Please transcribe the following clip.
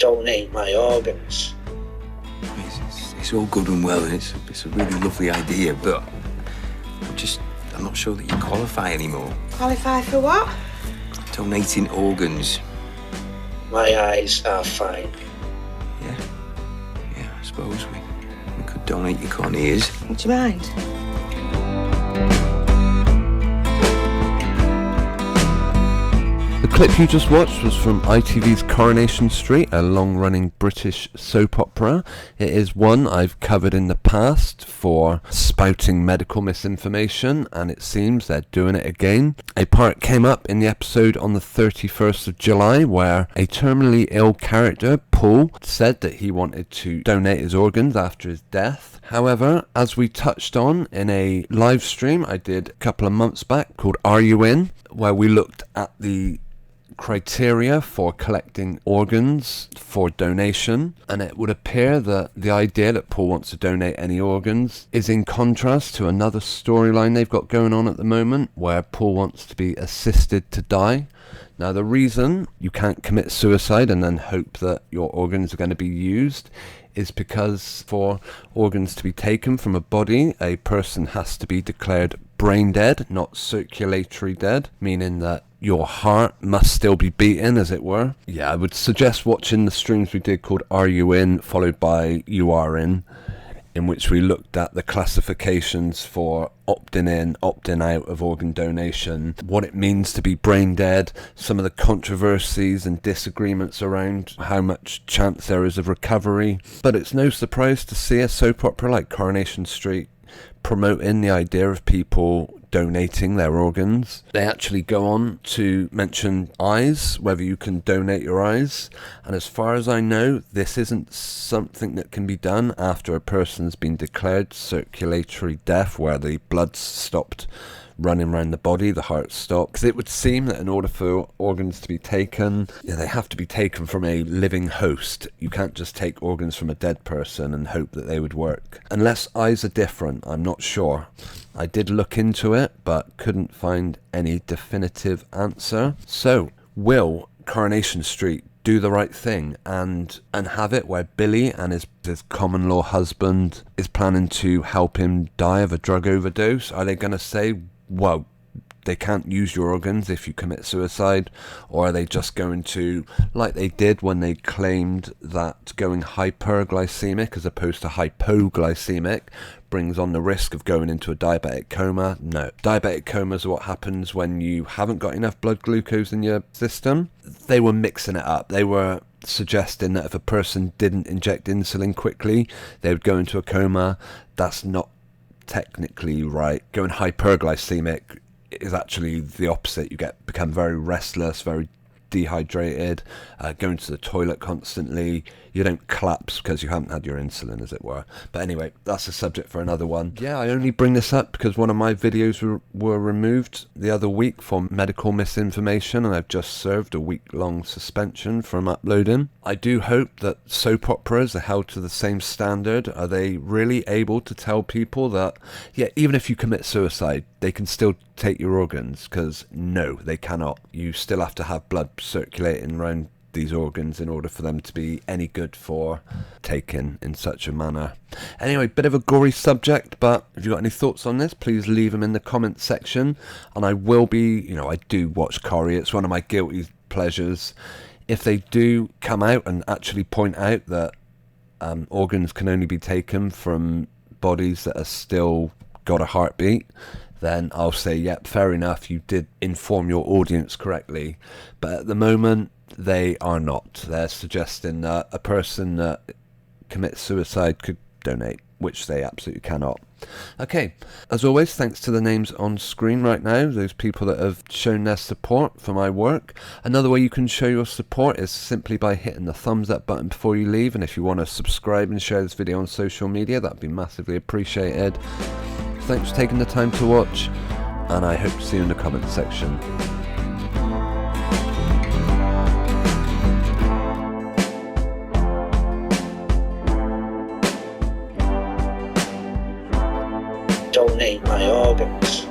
donate my organs. It's all good and well, and it's a really lovely idea, but I'm not sure that you qualify anymore. Qualify for what? Donating organs. My eyes are fine. Yeah, I suppose we could donate your corneas. Would you mind? The clip you just watched was from ITV's Coronation Street, a long-running British soap opera. It is one I've covered in the past for spouting medical misinformation, and it seems they're doing it again. A part came up in the episode on the 31st of July where a terminally ill character, Paul, said that he wanted to donate his organs after his death. However, as we touched on in a live stream I did a couple of months back called Are You In?, where we looked at the criteria for collecting organs for donation, and it would appear that the idea that Paul wants to donate any organs is in contrast to another storyline they've got going on at the moment where Paul wants to be assisted to die. Now, the reason you can't commit suicide and then hope that your organs are going to be used is because for organs to be taken from a body, a person has to be declared brain dead, not circulatory dead, meaning that your heart must still be beating, as it were. Yeah, I would suggest watching the streams we did called Are You In? Followed by You Are in which we looked at the classifications for opting in, opting out of organ donation, what it means to be brain dead, some of the controversies and disagreements around how much chance there is of recovery. But it's no surprise to see a soap opera like Coronation Street promoting the idea of people donating their organs. They actually go on to mention eyes, whether you can donate your eyes, and as far as I know, this isn't something that can be done after a person's been declared circulatory death, where the blood's stopped running around the body, the heart stops. Because it would seem that in order for organs to be taken, they have to be taken from a living host. You can't just take organs from a dead person and hope that they would work. Unless eyes are different, I'm not sure. I did look into it, but couldn't find any definitive answer. So, will Coronation Street do the right thing and have it where Billy and his common law husband is planning to help him die of a drug overdose? Are they going to say, well, they can't use your organs if you commit suicide? Or are they just going to, like they did when they claimed that going hyperglycemic as opposed to hypoglycemic brings on the risk of going into a diabetic coma? No. Diabetic coma is what happens when you haven't got enough blood glucose in your system. They were mixing it up. They were suggesting that if a person didn't inject insulin quickly, they would go into a coma. That's not technically right. Going hyperglycemic is actually the opposite. You become very restless, very dehydrated, going to the toilet constantly. You don't collapse because you haven't had your insulin, as it were. But anyway, that's a subject for another one. Yeah, I only bring this up because one of my videos were removed the other week for medical misinformation, and I've just served a week-long suspension from uploading. I do hope that soap operas are held to the same standard. Are they really able to tell people that, yeah, even if you commit suicide, they can still take your organs? Because no, they cannot. You still have to have blood circulating around these organs in order for them to be any good for taken in such a manner. Anyway, bit of a gory subject, but if you've got any thoughts on this, please leave them in the comments section. And I will be, I do watch Corrie. It's one of my guilty pleasures. If they do come out and actually point out that organs can only be taken from bodies that are still got a heartbeat, then I'll say, yep, fair enough, you did inform your audience correctly. But at the moment, they are not. They're suggesting that a person that commits suicide could donate, which they absolutely cannot. Okay, as always, thanks to the names on screen right now, those people that have shown their support for my work. Another way you can show your support is simply by hitting the thumbs up button before you leave, and if you want to subscribe and share this video on social media, that'd be massively appreciated. Thanks for taking the time to watch, and I hope to see you in the comments section. Donate my organs.